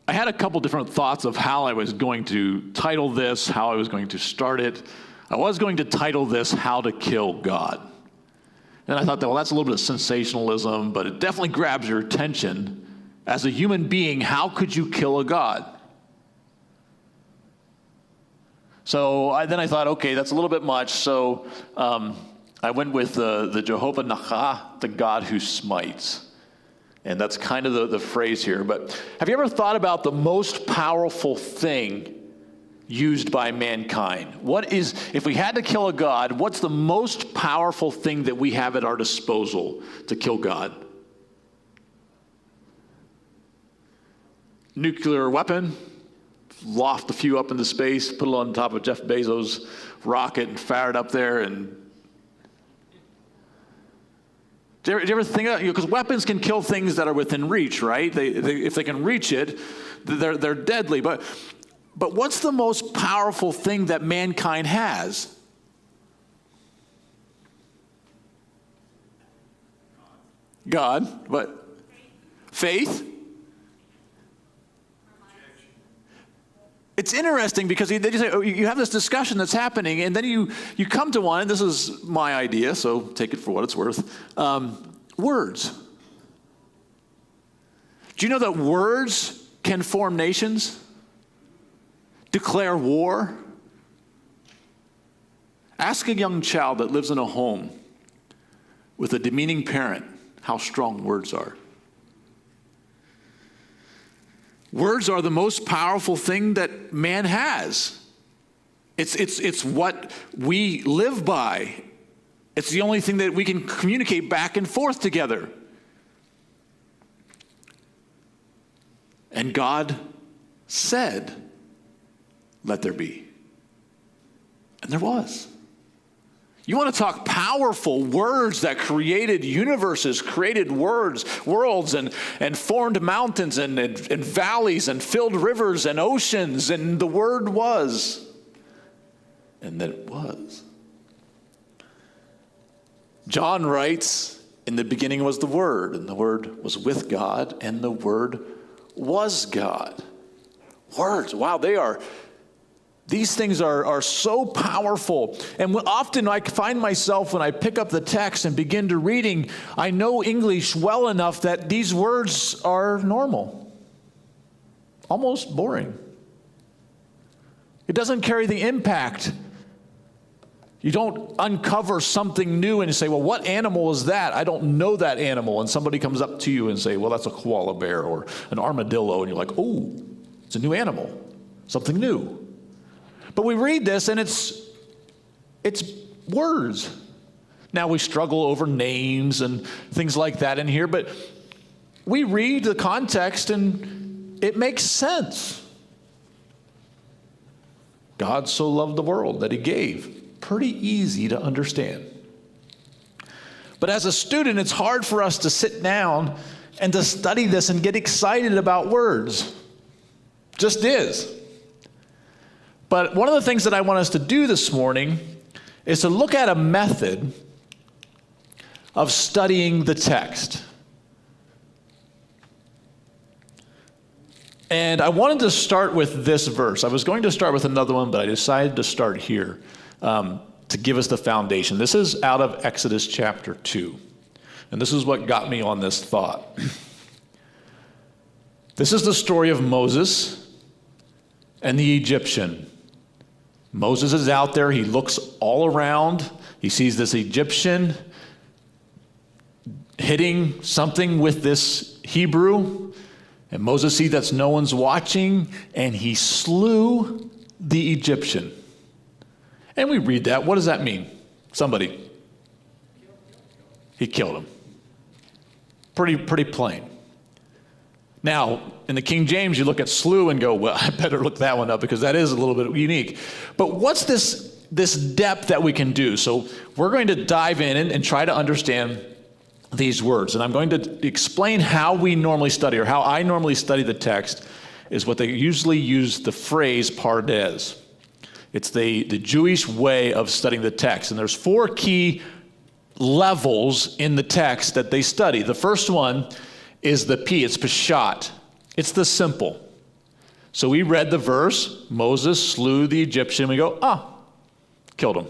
I had a couple different thoughts of how I was going to title this, how I was going to start it. I was going to title this, How to Kill God. And I thought, well, that's a little bit of sensationalism, but it definitely grabs your attention. As a human being, how could you kill a God? So then I thought, okay, that's a little bit much. So I went with the Jehovah Nakah, the God who smites. And that's kind of the phrase here. But have you ever thought about the most powerful thing used by mankind? What is, if we had to kill a God, what's the most powerful thing that we have at our disposal to kill God? Nuclear weapon? Loft a few up into space, put it on top of Jeff Bezos' rocket and fire it up there. And do you ever think of, because weapons can kill things that are within reach, right? If they can reach it, they're deadly. But what's the most powerful thing that mankind has? God. What? Faith? It's interesting because they just say, oh, you have this discussion that's happening, and then you come to one, and this is my idea, so take it for what it's worth. Words. Do you know that words can form nations? Declare war? Ask a young child that lives in a home with a demeaning parent how strong words are. Words are the most powerful thing that man has. It's what we live by. It's the only thing that we can communicate back and forth together. And God said, let there be. And there was. You want to talk powerful words that created universes, created worlds, and formed mountains and valleys and filled rivers and oceans, and the Word was. And that it was. John writes, in the beginning was the Word, and the Word was with God, and the Word was God. Words, wow, these things are so powerful. And often I find myself when I pick up the text and begin to reading, I know English well enough that these words are normal, almost boring. It doesn't carry the impact. You don't uncover something new and say, well, what animal is that? I don't know that animal. And somebody comes up to you and say, well, that's a koala bear or an armadillo. And you're like, oh, it's a new animal, something new. But we read this and it's words. Now we struggle over names and things like that in here, but we read the context and it makes sense. God so loved the world that he gave. Pretty easy to understand. But as a student, it's hard for us to sit down and to study this and get excited about words. Just is. But one of the things that I want us to do this morning is to look at a method of studying the text. And I wanted to start with this verse. I was going to start with another one, but I decided to start here to give us the foundation. This is out of Exodus chapter 2. And this is what got me on this thought. This is the story of Moses and the Egyptian. Moses is out there. He looks all around. He sees this Egyptian hitting something with this Hebrew. And Moses sees that no one's watching, and he slew the Egyptian. And we read that. What does that mean? Somebody. He killed him. Pretty plain. Now, in the King James, you look at slew and go, well, I better look that one up because that is a little bit unique. But what's this depth that we can do? So we're going to dive in and try to understand these words. And I'm going to explain how we normally study, or how I normally study the text, is what they usually use the phrase pardes. It's the Jewish way of studying the text. And there's 4 key levels in the text that they study. The first one is the P. It's Peshat. It's the simple. So we read the verse, Moses slew the Egyptian. We go, killed him.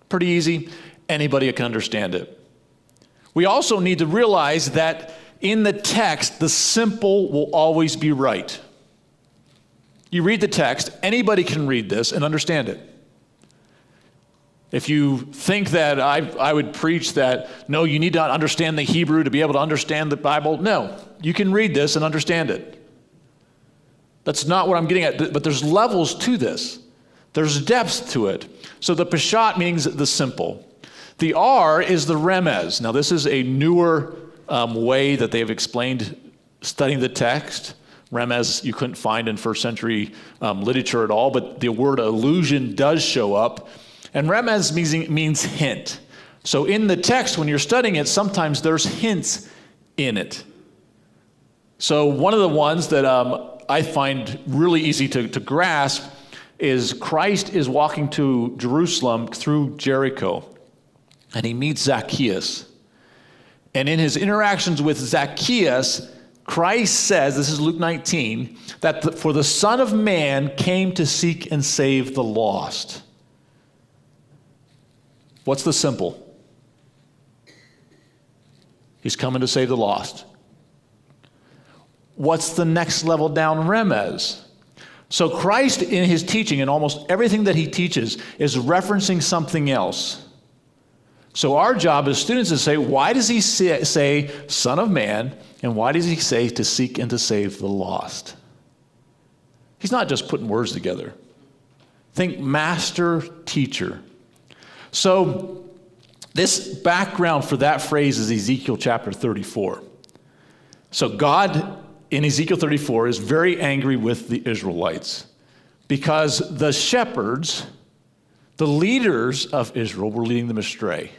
Pretty easy. Anybody can understand it. We also need to realize that in the text, the simple will always be right. You read the text, anybody can read this and understand it. If you think that I would preach that, no, you need to understand the Hebrew to be able to understand the Bible, no, you can read this and understand it. That's not what I'm getting at, but there's levels to this. There's depth to it. So the Peshat means the simple. The R is the remez. Now this is a newer way that they've explained studying the text. Remez you couldn't find in first century literature at all, but the word allusion does show up. And remez means hint. So in the text, when you're studying it, sometimes there's hints in it. So one of the ones that I find really easy to grasp is Christ is walking to Jerusalem through Jericho. And he meets Zacchaeus. And in his interactions with Zacchaeus, Christ says, this is Luke 19, that for the Son of Man came to seek and save the lost. What's the simple? He's coming to save the lost. What's the next level down, remez? So Christ in his teaching, and almost everything that he teaches, is referencing something else. So our job as students is to say, why does he say Son of Man, and why does he say to seek and to save the lost? He's not just putting words together. Think master, teacher. So this background for that phrase is Ezekiel Chapter 34. So God in Ezekiel 34 is very angry with the Israelites because the shepherds, the leaders of Israel, were leading them astray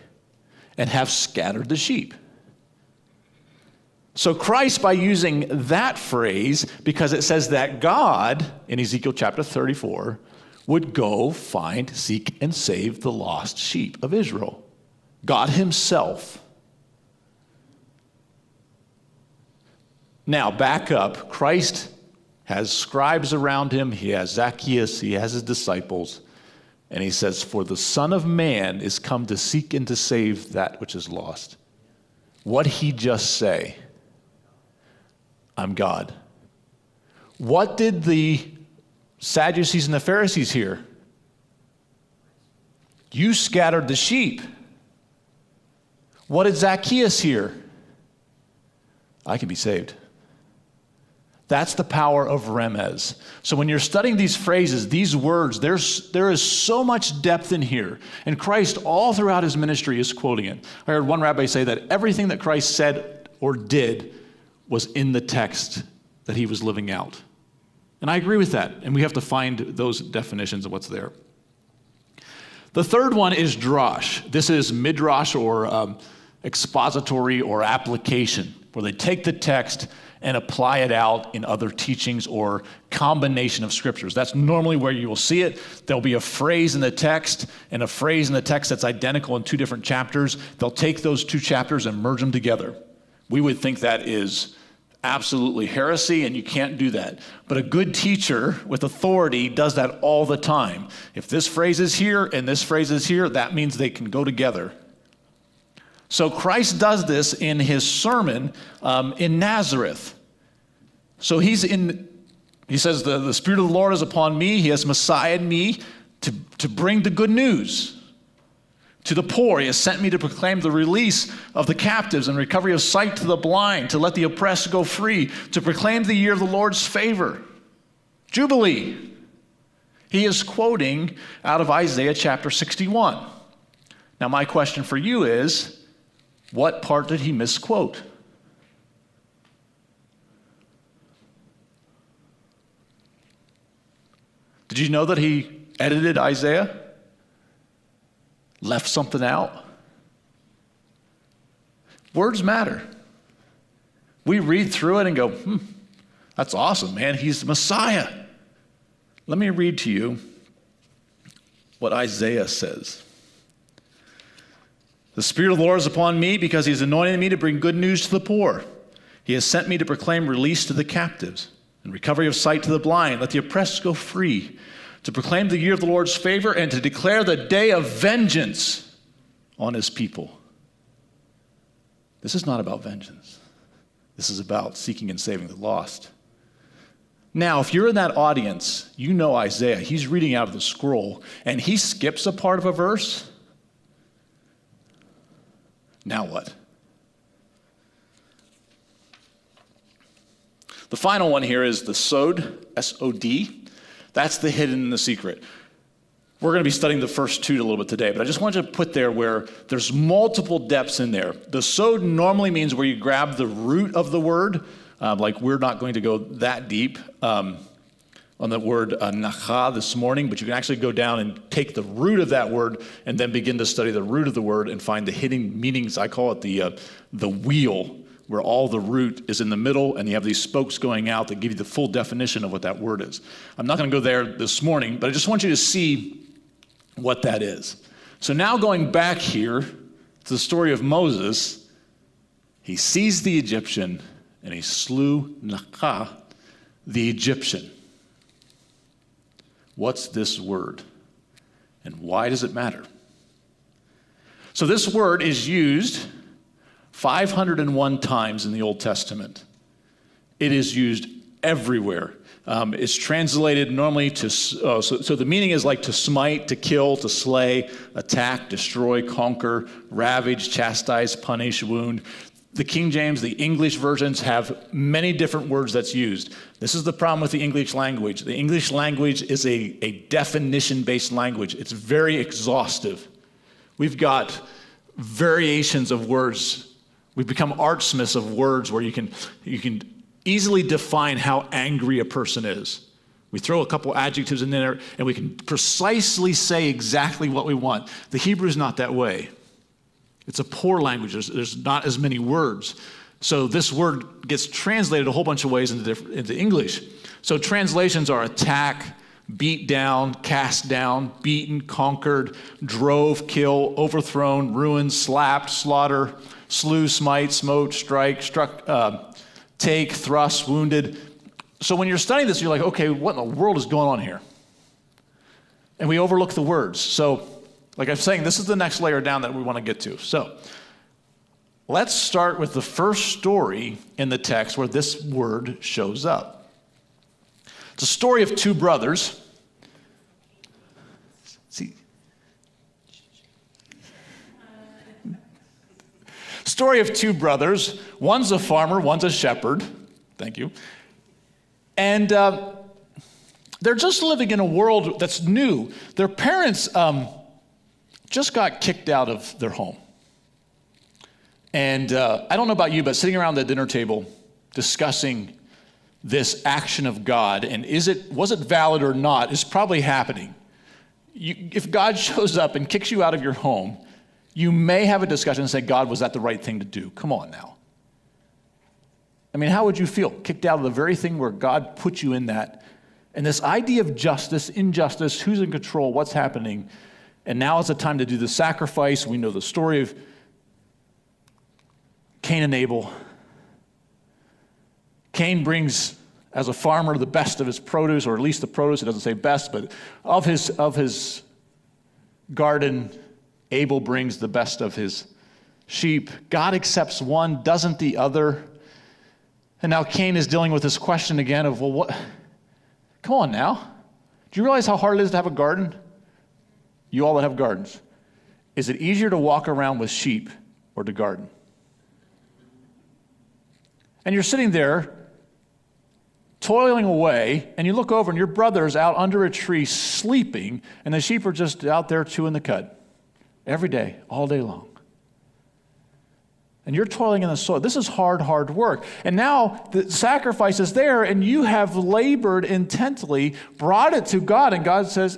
and have scattered the sheep. So Christ, by using that phrase, because it says that God, in Ezekiel chapter 34, would go find, seek, and save the lost sheep of Israel. God himself. Now, back up. Christ has scribes around him. He has Zacchaeus. He has his disciples. And he says, for the Son of Man is come to seek and to save that which is lost. What did he just say? I'm God. What did the Sadducees and the Pharisees hear? You scattered the sheep. What did Zacchaeus hear? I can be saved. That's the power of remez. So when you're studying these phrases, these words, there is so much depth in here. And Christ, all throughout his ministry, is quoting it. I heard one rabbi say that everything that Christ said or did was in the text that he was living out. And I agree with that. And we have to find those definitions of what's there. The third one is drash. This is midrash, or expository or application, where they take the text and apply it out in other teachings or combination of scriptures. That's normally where you will see it. There'll be a phrase in the text and a phrase in the text that's identical in two different chapters. They'll take those two chapters and merge them together. We would think that is absolutely heresy, and you can't do that. But a good teacher with authority does that all the time. If this phrase is here and this phrase is here, that means they can go together. So Christ does this in his sermon in Nazareth. So he says, the Spirit of the Lord is upon me. He has Messiahed me to bring the good news to the poor. He has sent me to proclaim the release of the captives and recovery of sight to the blind, to let the oppressed go free, to proclaim the year of the Lord's favor. Jubilee. He is quoting out of Isaiah chapter 61. Now my question for you is, what part did he misquote? Did you know that he edited Isaiah? Left something out? Words matter. We read through it and go, that's awesome, man. He's the Messiah. Let me read to you what Isaiah says. The Spirit of the Lord is upon me because he has anointed me to bring good news to the poor. He has sent me to proclaim release to the captives and recovery of sight to the blind. Let the oppressed go free, to proclaim the year of the Lord's favor, and to declare the day of vengeance on his people. This is not about vengeance. This is about seeking and saving the lost. Now, if you're in that audience, you know Isaiah. He's reading out of the scroll, and he skips a part of a verse. Now what? The final one here is the sod, S-O-D. That's the hidden and the secret. We're going to be studying the first two a little bit today, but I just want you to put there where there's multiple depths in there. The sod normally means where you grab the root of the word. Like we're not going to go that deep on the word Nakah this morning, but you can actually go down and take the root of that word and then begin to study the root of the word and find the hidden meanings. I call it the wheel, where all the root is in the middle and you have these spokes going out that give you the full definition of what that word is. I'm not going to go there this morning, but I just want you to see what that is. So now going back here to the story of Moses, he sees the Egyptian and he slew Nakah, the Egyptian. What's this word? And why does it matter? So this word is used 501 times in the Old Testament. It is used everywhere. It's translated normally to, so the meaning is like to smite, to kill, to slay, attack, destroy, conquer, ravage, chastise, punish, wound. The King James, the English versions have many different words that's used. This is the problem with the English language. The English language is a definition-based language. It's very exhaustive. We've got variations of words. We've become artsmiths of words where you can easily define how angry a person is. We throw a couple adjectives in there and we can precisely say exactly what we want. The Hebrew is not that way. It's a poor language. There's not as many words. So this word gets translated a whole bunch of ways into English. So translations are attack, beat down, cast down, beaten, conquered, drove, kill, overthrown, ruined, slapped, slaughter, slew, smite, smote, strike, struck, take, thrust, wounded. So when you're studying this, you're like, okay, what in the world is going on here? And we overlook the words. So like I'm saying, this is the next layer down that we want to get to. So let's start with the first story in the text where this word shows up. It's a story of two brothers. See? Story of two brothers. One's a farmer, one's a shepherd. Thank you. And they're just living in a world that's new. Their parents just got kicked out of their home. And I don't know about you, but sitting around the dinner table discussing this action of God and was it valid or not is probably happening. If God shows up and kicks you out of your home, you may have a discussion and say, God, was that the right thing to do? Come on now. I mean, how would you feel? Kicked out of the very thing where God put you in that. And this idea of justice, injustice, who's in control, what's happening. And now is the time to do the sacrifice. We know the story of Cain and Abel. Cain brings, as a farmer, the best of his produce, or at least the produce, it doesn't say best, but of his garden. Abel brings the best of his sheep. God accepts one, doesn't the other. And now Cain is dealing with this question again of, well, what? Come on now. Do you realize how hard it is to have a garden? You all that have gardens. Is it easier to walk around with sheep or to garden? And you're sitting there toiling away, and you look over and your brother's out under a tree sleeping, and the sheep are just out there chewing the cud. Every day, all day long. And you're toiling in the soil. This is hard, hard work. And now the sacrifice is there, and you have labored intently, brought it to God, and God says,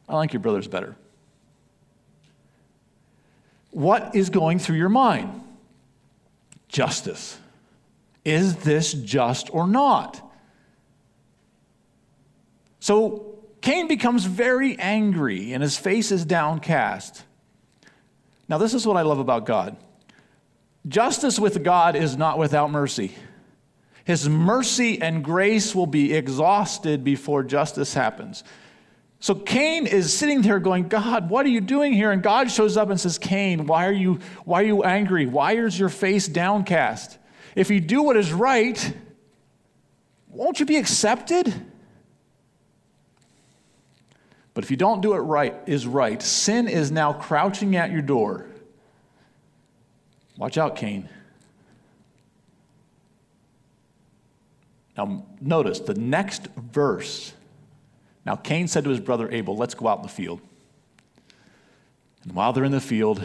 I like your brothers better. What is going through your mind? Justice. Is this just or not? So Cain becomes very angry and his face is downcast. Now, this is what I love about God. Justice with God is not without mercy. His mercy and grace will be exhausted before justice happens. So Cain is sitting there going, God, what are you doing here? And God shows up and says, Cain, why are you angry? Why is your face downcast? If you do what is right, won't you be accepted? But if you don't do it right, sin is now crouching at your door. Watch out, Cain. Now, notice the next verse. Now, Cain said to his brother Abel, let's go out in the field. And while they're in the field,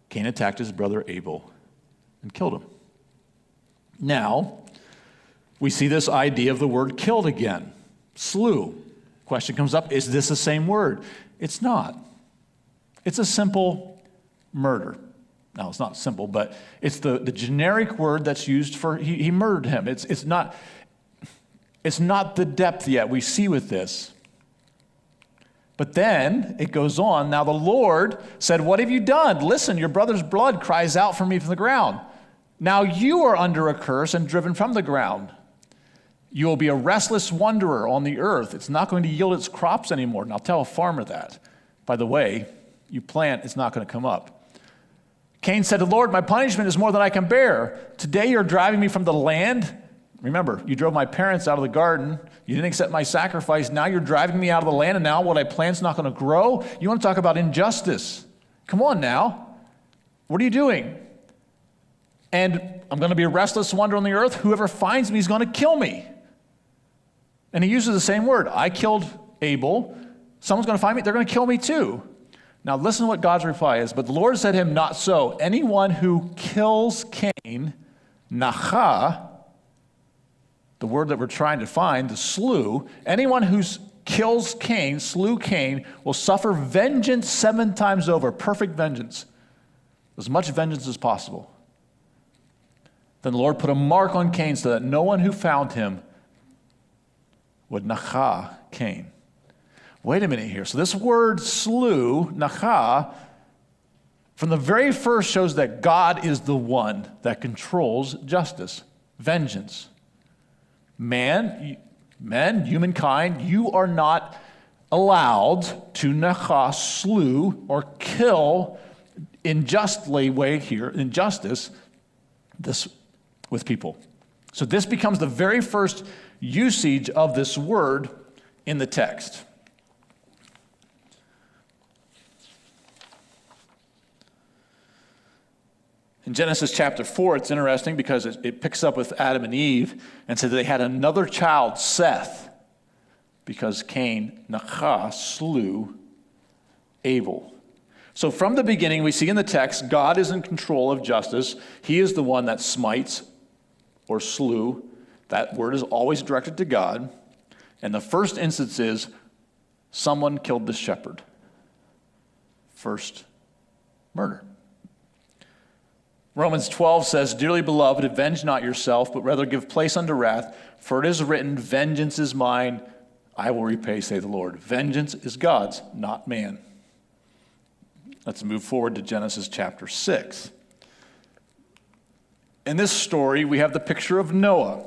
Cain attacked his brother Abel and killed him. Now, we see this idea of the word killed again. Slew. Question comes up, is this the same word? It's not. It's a simple murder. No, it's not simple, but it's the generic word that's used for he murdered him. It's not the depth yet we see with this. But then it goes on. Now the Lord said, what have you done? Listen, your brother's blood cries out for me from the ground. Now you are under a curse and driven from the ground. You will be a restless wanderer on the earth. It's not going to yield its crops anymore. Now tell a farmer that. By the way, you plant, it's not going to come up. Cain said to the Lord, my punishment is more than I can bear. Today you're driving me from the land. Remember, you drove my parents out of the garden. You didn't accept my sacrifice. Now you're driving me out of the land, and now what I plant's not going to grow? You want to talk about injustice? Come on now. What are you doing? And I'm going to be a restless wanderer on the earth. Whoever finds me is going to kill me. And he uses the same word. I killed Abel. Someone's going to find me. They're going to kill me too. Now listen to what God's reply is. But the Lord said to him, not so. Anyone who kills Cain, Nakah, the word that we're trying to find, the slew, anyone who kills Cain, slew Cain, will suffer vengeance 7 times over, perfect vengeance, as much vengeance as possible. Then the Lord put a mark on Cain so that no one who found him would Nakah Cain. Wait a minute here. So this word slew, Nakah, from the very first shows that God is the one that controls justice, vengeance. Humankind, you are not allowed to Nakah, slew, or kill injustice this with people. So this becomes the very first usage of this word in the text. In Genesis chapter 4, it's interesting because it picks up with Adam and Eve and said they had another child, Seth, because Cain, Nakah, slew Abel. So from the beginning, we see in the text, God is in control of justice. He is the one that smites or slew. That word is always directed to God. And the first instance is someone killed the shepherd. First murder. Romans 12 says, dearly beloved, avenge not yourself, but rather give place unto wrath, for it is written, vengeance is mine, I will repay, say the Lord. Vengeance is God's, not man. Let's move forward to Genesis chapter 6. In this story, we have the picture of Noah.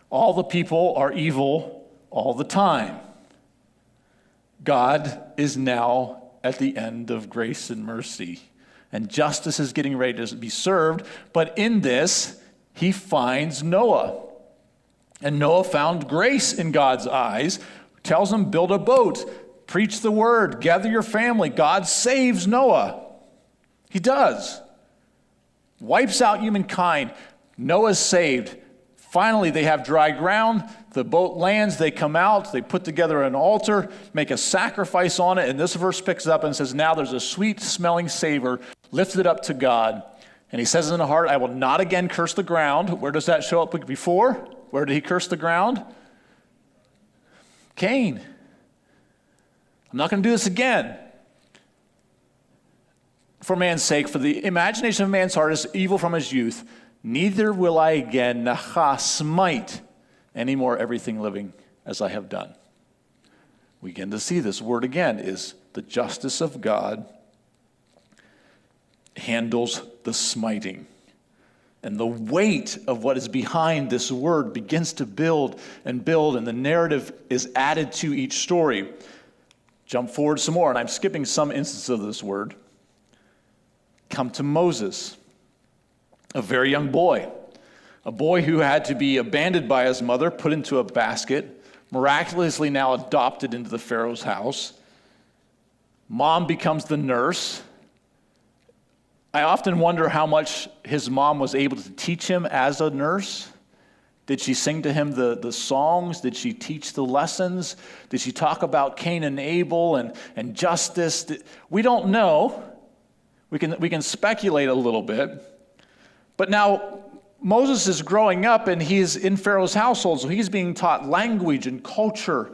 All the people are evil all the time. God is now at the end of grace and mercy. And justice is getting ready to be served. But in this, he finds Noah. And Noah found grace in God's eyes. Tells him, build a boat, preach the word, gather your family. God saves Noah. He does. Wipes out humankind. Noah's saved. Finally, they have dry ground. The boat lands. They come out. They put together an altar, make a sacrifice on it. And this verse picks up and says, now there's a sweet-smelling savor lifted up to God. And he says in the heart, I will not again curse the ground. Where does that show up before? Where did he curse the ground? Cain. I'm not going to do this again. For man's sake, for the imagination of man's heart is evil from his youth. Neither will I again, Nakah, smite any more everything living as I have done. We begin to see this word again is the justice of God handles the smiting. And the weight of what is behind this word begins to build, and the narrative is added to each story. Jump forward some more, and I'm skipping some instances of this word. Come to Moses, a very young boy, a boy who had to be abandoned by his mother, put into a basket, miraculously now adopted into the Pharaoh's house. Mom becomes the nurse. I often wonder how much his mom was able to teach him as a nurse. Did she sing to him the songs? Did she teach the lessons? Did she talk about Cain and Abel and justice? We don't know. We can speculate a little bit. But now Moses is growing up, and he's in Pharaoh's household, so he's being taught language and culture.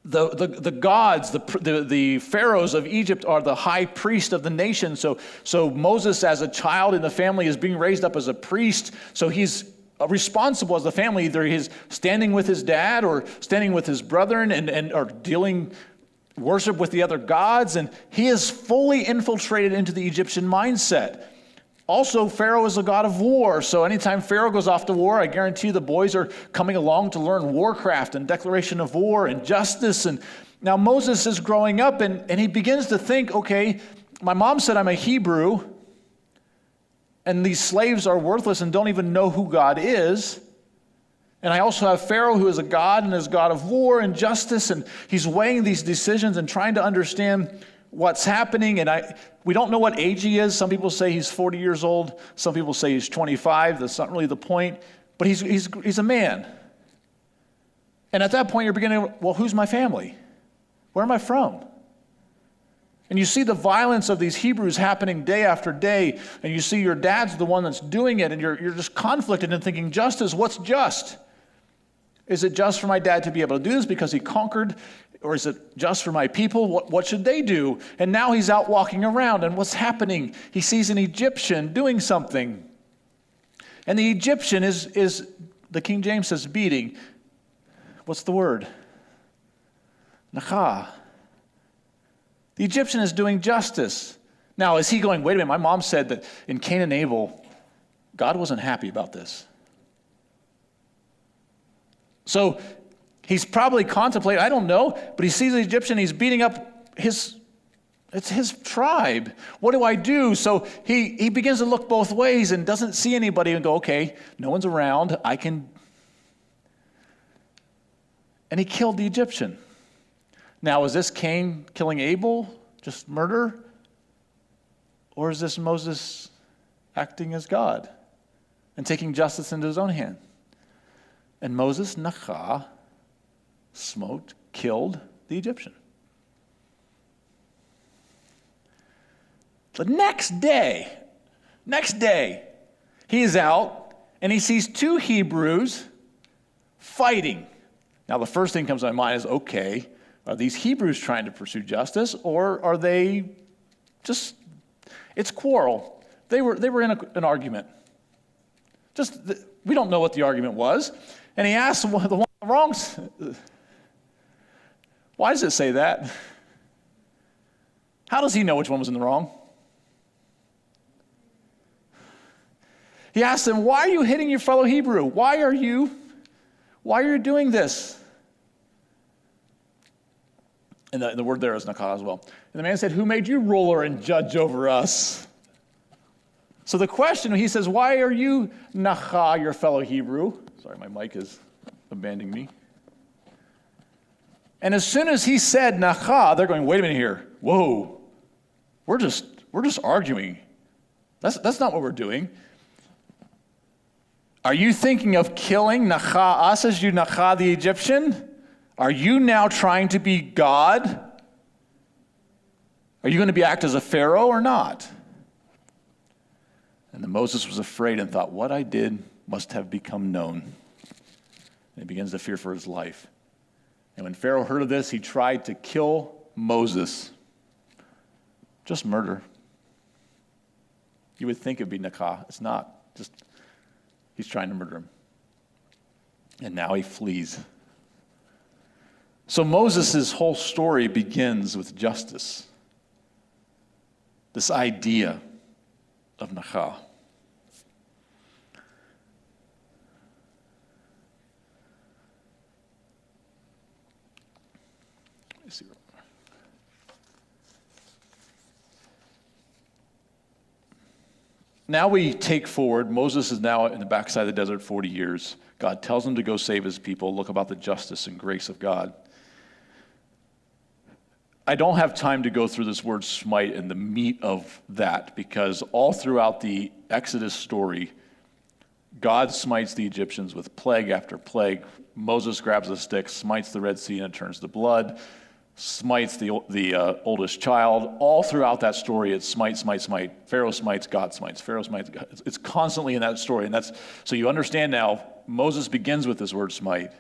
The gods, the pharaohs of Egypt are the high priest of the nation. So Moses, as a child in the family, is being raised up as a priest. So he's responsible as the family. Either he's standing with his dad or standing with his brethren and or dealing worship with the other gods. And he is fully infiltrated into the Egyptian mindset. Also, Pharaoh is a god of war, so anytime Pharaoh goes off to war, I guarantee the boys are coming along to learn warcraft and declaration of war and justice. And now Moses is growing up, and he begins to think, okay, my mom said I'm a Hebrew, and these slaves are worthless and don't even know who God is. And I also have Pharaoh, who is a god and is god of war and justice, and he's weighing these decisions and trying to understand what's happening. And we don't know what age he is. Some people say he's 40 years old. Some people say he's 25. That's not really the point. But he's a man. And at that point, you're beginning, well, who's my family? Where am I from? And you see the violence of these Hebrews happening day after day, and you see your dad's the one that's doing it, and you're just conflicted and thinking, justice, what's just? Is it just for my dad to be able to do this because he conquered? Or is it just for my people? What should they do? And now he's out walking around, and what's happening? He sees an Egyptian doing something. And the Egyptian is the King James says, beating. What's the word? Nakah. The Egyptian is doing justice. Now, is he going, wait a minute, my mom said that in Cain and Abel, God wasn't happy about this. So he's probably contemplating, I don't know, but he sees the Egyptian, he's beating up it's his tribe. What do I do? So he begins to look both ways and doesn't see anybody and go, okay, no one's around, I can. And he killed the Egyptian. Now, is this Cain killing Abel, just murder? Or is this Moses acting as God and taking justice into his own hand? And Moses, Nakah, smote, killed the Egyptian. The next day, he is out and he sees two Hebrews fighting. Now, the first thing that comes to my mind is, okay, are these Hebrews trying to pursue justice, or are they just, it's quarrel. They were in an argument. We don't know what the argument was. And he asked the one wrong. Why does it say that? How does he know which one was in the wrong? He asked him, why are you hitting your fellow Hebrew? Why are you doing this? And the word there is Nakah as well. And the man said, who made you ruler and judge over us? So the question, he says, why are you Nakah, your fellow Hebrew? Sorry, my mic is abandoning me. And as soon as he said Nakah, they're going, wait a minute here. Whoa, we're just arguing. That's not what we're doing. Are you thinking of killing Nakah us as you Nakah the Egyptian? Are you now trying to be God? Are you going to act as a Pharaoh or not? And then Moses was afraid and thought, what I did must have become known. And he begins to fear for his life. And when Pharaoh heard of this, he tried to kill Moses. Just murder. You would think it would be Nakah. It's not. Just he's trying to murder him. And now he flees. So Moses' whole story begins with justice. This idea of Nakah. see. Now we take forward, Moses is now in the backside of the desert 40 years. God tells him to go save his people, look about the justice and grace of God. I don't have time to go through this word smite and the meat of that, because all throughout the Exodus story, God smites the Egyptians with plague after plague. Moses grabs a stick, smites the Red Sea, and it turns to blood. Smites the oldest child. All throughout that story, it's smite, smite, smite. Pharaoh smites, God smites. Pharaoh smites, God. It's constantly in that story. And that's so you understand now, Moses begins with this word smite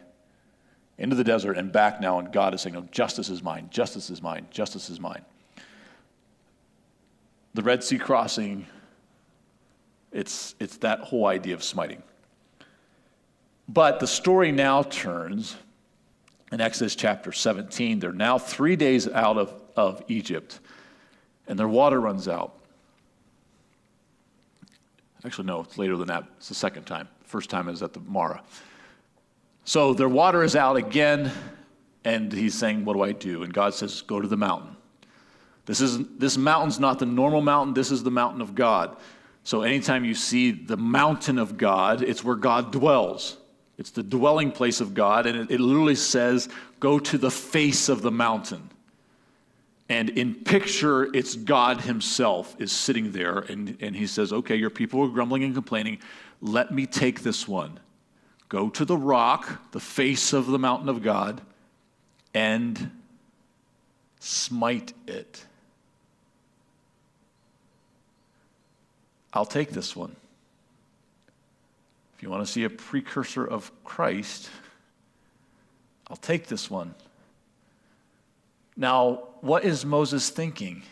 into the desert and back now, and God is saying, no, justice is mine, justice is mine, justice is mine. The Red Sea crossing, it's that whole idea of smiting. But the story now turns in Exodus chapter 17. They're now 3 days out of Egypt, and their water runs out. Actually, no, it's later than that. It's the second time. First time is at the Marah. So their water is out again, and he's saying, what do I do? And God says, go to the mountain. This mountain's not the normal mountain. This is the mountain of God. So anytime you see the mountain of God, it's where God dwells. It's the dwelling place of God, and it literally says, go to the face of the mountain. And in picture, it's God himself is sitting there, and he says, okay, your people are grumbling and complaining. Let me take this one. Go to the rock, the face of the mountain of God, and smite it. I'll take this one. If you want to see a precursor of Christ, I'll take this one. Now, what is Moses thinking?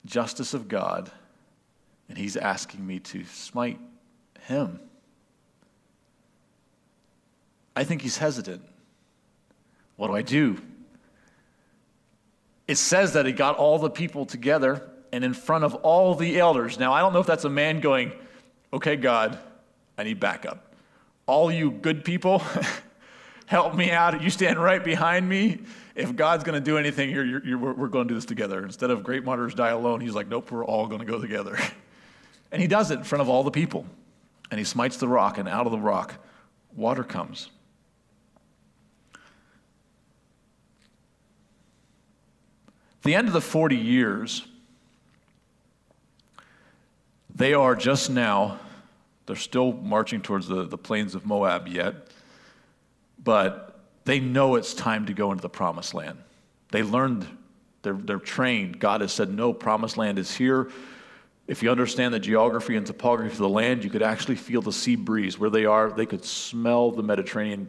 Justice of God, and he's asking me to smite him. I think he's hesitant. What do I do? It says that he got all the people together and in front of all the elders. Now, I don't know if that's a man going, okay, God, I need backup. All you good people, help me out. You stand right behind me. If God's going to do anything here, we're going to do this together. Instead of great martyrs die alone, he's like, nope, we're all going to go together. And he does it in front of all the people. And he smites the rock, and out of the rock, water comes. At the end of the 40 years, they are just now, they're still marching towards the plains of Moab yet, but they know it's time to go into the promised land. They learned, they're trained. God has said, no, promised land is here. If you understand the geography and topography of the land, you could actually feel the sea breeze. Where they are, they could smell the Mediterranean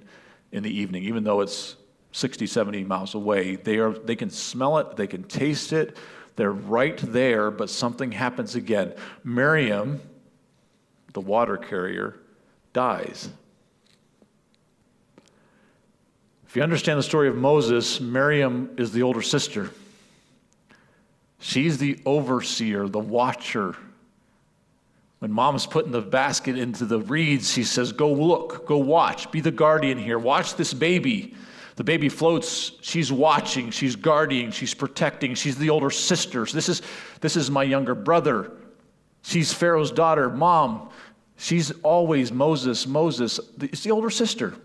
in the evening, even though it's 60, 70 miles away. They can smell it, they can taste it. They're right there, but something happens again. Miriam, the water carrier, dies. If you understand the story of Moses, Miriam is the older sister. She's the overseer, the watcher. When mom is putting the basket into the reeds, she says, go look, go watch, be the guardian here. Watch this baby. The baby floats, she's watching, she's guarding, she's protecting. She's the older sister. So this is my younger brother. She's Pharaoh's daughter. Mom, she's always Moses. It's the older sister.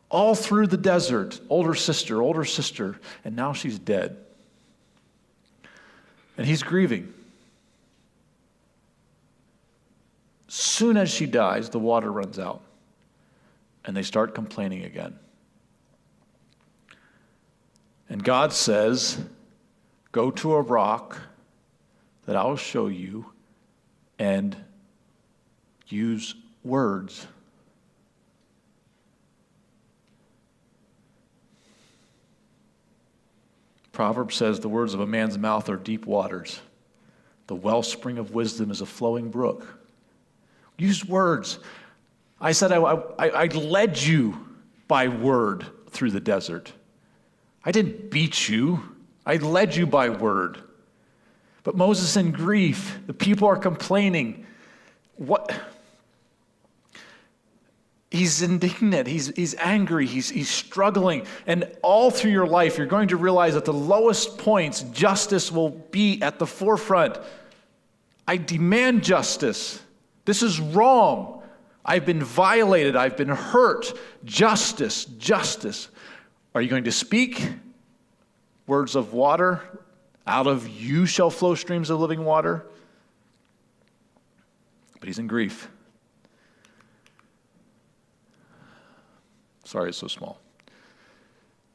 All through the desert, older sister, and now she's dead. And he's grieving. Soon as she dies, the water runs out, and they start complaining again. And God says, go to a rock that I'll show you and use words. Proverbs says the words of a man's mouth are deep waters. The wellspring of wisdom is a flowing brook. Use words. I said I led you by word through the desert. I didn't beat you. I led you by word. But Moses in grief, the people are complaining. What? He's indignant. He's angry. He's struggling. And all through your life, you're going to realize at the lowest points, justice will be at the forefront. I demand justice. This is wrong. I've been violated. I've been hurt. Justice, justice. Are you going to speak words of water? Out of you shall flow streams of living water. But he's in grief. Sorry, it's so small.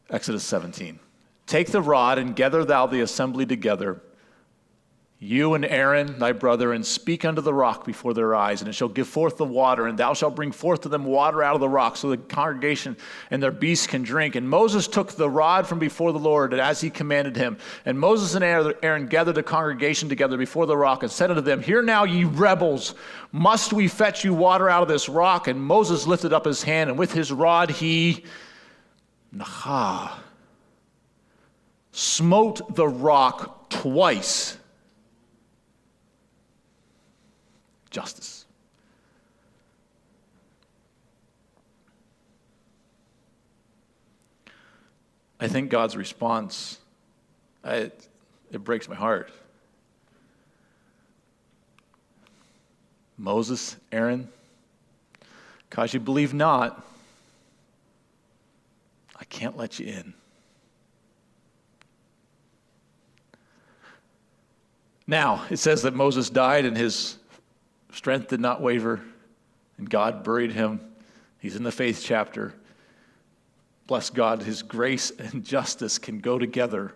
Exodus 17. Take the rod and gather thou the assembly together, you and Aaron thy brother, and speak unto the rock before their eyes, and it shall give forth the water, and thou shalt bring forth to them water out of the rock, so the congregation and their beasts can drink. And Moses took the rod from before the Lord, and as he commanded him. And Moses and Aaron gathered the congregation together before the rock, and said unto them, Hear now, ye rebels, must we fetch you water out of this rock? And Moses lifted up his hand, and with his rod he, Nakah, smote the rock twice. Justice. I think God's response, it breaks my heart. Moses, Aaron, because you believe not, I can't let you in. Now, it says that Moses died and his strength did not waver, and God buried him. He's in the faith chapter. Bless God, his grace and justice can go together.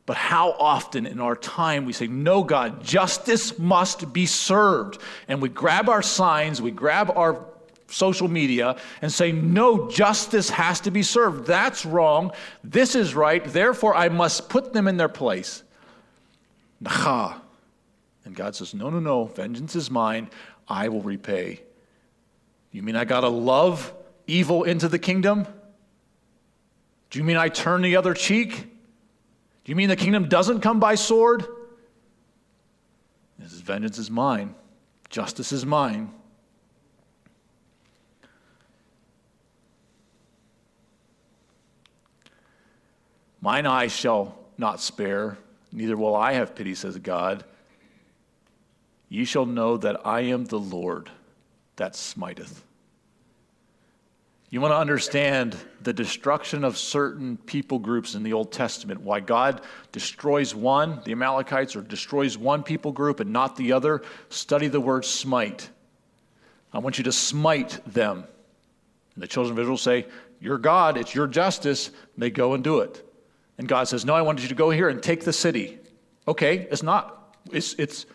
But how often in our time we say, no, God, justice must be served. And we grab our signs, we grab our social media and say, no, justice has to be served. That's wrong. This is right. Therefore, I must put them in their place. Nakah. And God says, no, no, no, vengeance is mine. I will repay. You mean I got to love evil into the kingdom? Do you mean I turn the other cheek? Do you mean the kingdom doesn't come by sword? He says, vengeance is mine. Justice is mine. Mine eyes shall not spare, neither will I have pity, says God. Ye shall know that I am the Lord that smiteth. You want to understand the destruction of certain people groups in the Old Testament, why God destroys one, the Amalekites, or destroys one people group and not the other? Study the word smite. I want you to smite them. And the children of Israel say, you're God, it's your justice. And they go and do it. And God says, no, I want you to go here and take the city. Okay, it's not. It's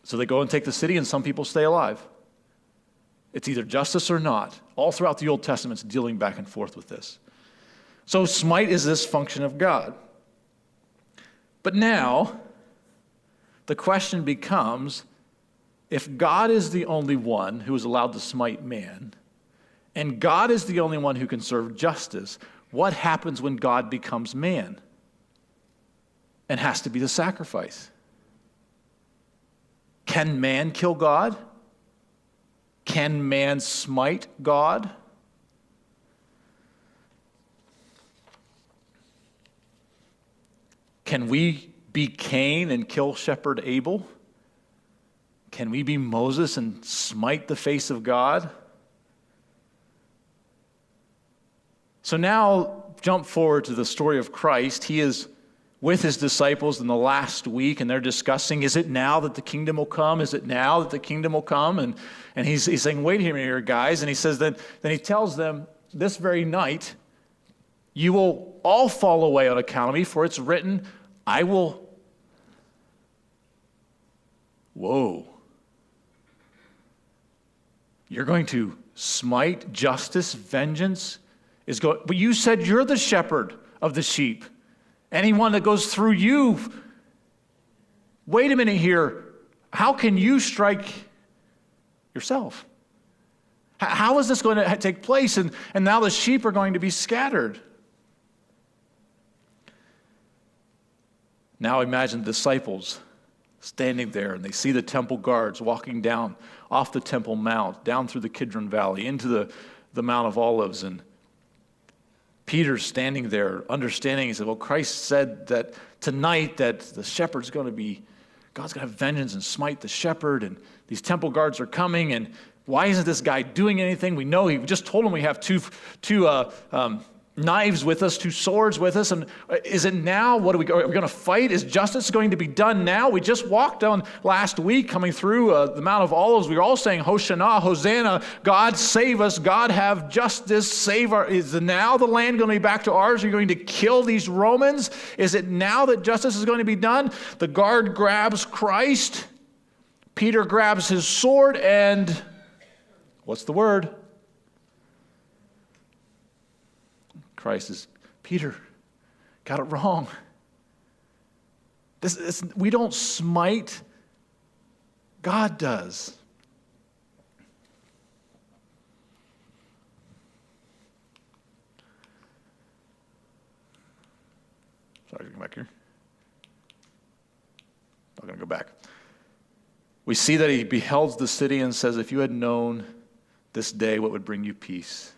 So they go and take the city, and some people stay alive. It's either justice or not. All throughout the Old Testament, it's dealing back and forth with this. So smite is this function of God. But now, the question becomes, if God is the only one who is allowed to smite man, and God is the only one who can serve justice, what happens when God becomes man and has to be the sacrifice? Can man kill God? Can man smite God? Can we be Cain and kill shepherd Abel? Can we be Moses and smite the face of God? So now, jump forward to the story of Christ. He is with his disciples in the last week, and they're discussing, is it now that the kingdom will come? Is it now that the kingdom will come? And he's saying, wait here, guys. And he says, then he tells them, this very night, you will all fall away on account of me, for it's written, I will... Whoa. You're going to smite, justice, vengeance is going... But you said you're the shepherd of the sheep. Anyone that goes through you, wait a minute here. How can you strike yourself? How is this going to take place? And now the sheep are going to be scattered. Now imagine the disciples standing there, and they see the temple guards walking down off the Temple Mount, down through the Kidron Valley, into the Mount of Olives. And Peter's standing there, understanding. He said, well, Christ said that tonight that the shepherd's going to be, God's going to have vengeance and smite the shepherd, and these temple guards are coming, and why isn't this guy doing anything? We know he just told him we have two knives with us, 2 swords with us, and is it now? Are we going to fight? Is justice going to be done now? We just walked on last week coming through the Mount of Olives. We were all saying, Hosanna, Hosanna, God save us, God have justice, save our. Is now the land going to be back to ours? Are you going to kill these Romans? Is it now that justice is going to be done? The guard grabs Christ. Peter grabs his sword, and what's the word? Christ is, Peter, got it wrong. We don't smite, God does. Sorry, come back here. I'm going to go back. We see that he beholds the city and says, if you had known this day what would bring you peace.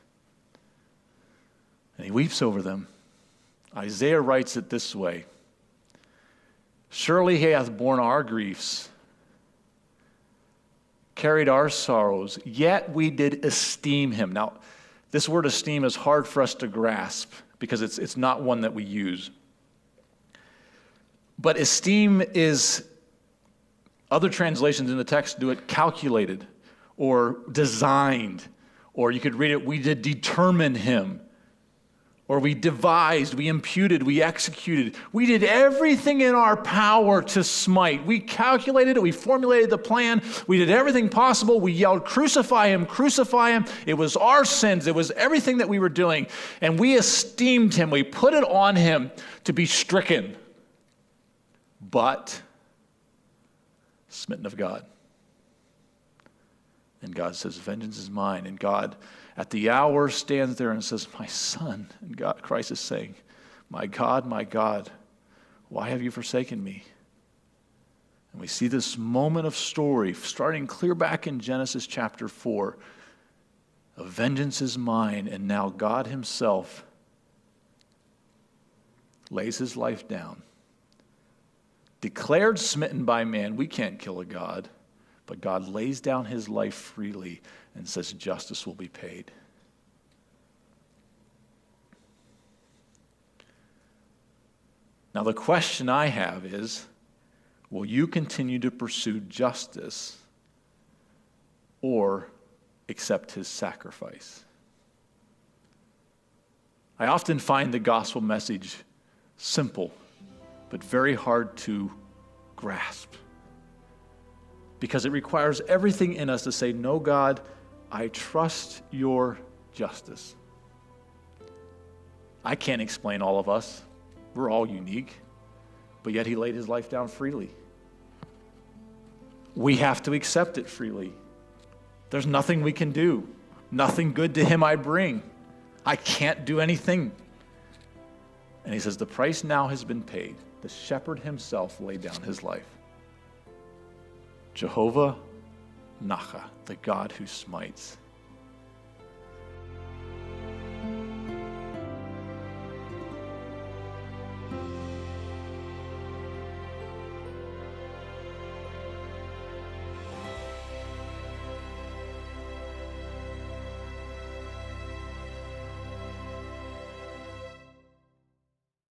And he weeps over them. Isaiah writes it this way: surely he hath borne our griefs, carried our sorrows, yet we did esteem him. Now, this word esteem is hard for us to grasp because it's not one that we use. But esteem is, other translations in the text do it calculated or designed, or you could read it, we did determine him. Or we devised, we imputed, we executed. We did everything in our power to smite. We calculated it, we formulated the plan, we did everything possible. We yelled, crucify him, crucify him. It was our sins, it was everything that we were doing. And we esteemed him, we put it on him to be stricken. But smitten of God. And God says, vengeance is mine. And God, at the hour, stands there and says, my son. And God, Christ is saying, my God, why have you forsaken me? And we see this moment of story, starting clear back in Genesis chapter 4. Of vengeance is mine, and now God himself lays his life down. Declared smitten by man, we can't kill a God. But God lays down his life freely and says justice will be paid. Now the question I have is, will you continue to pursue justice or accept his sacrifice? I often find the gospel message simple, but very hard to grasp. Because it requires everything in us to say, no, God, I trust your justice. I can't explain all of us. We're all unique. But yet he laid his life down freely. We have to accept it freely. There's nothing we can do. Nothing good to him I bring. I can't do anything. And he says, the price now has been paid. The shepherd himself laid down his life. Jehovah, Nakah, the God who smites.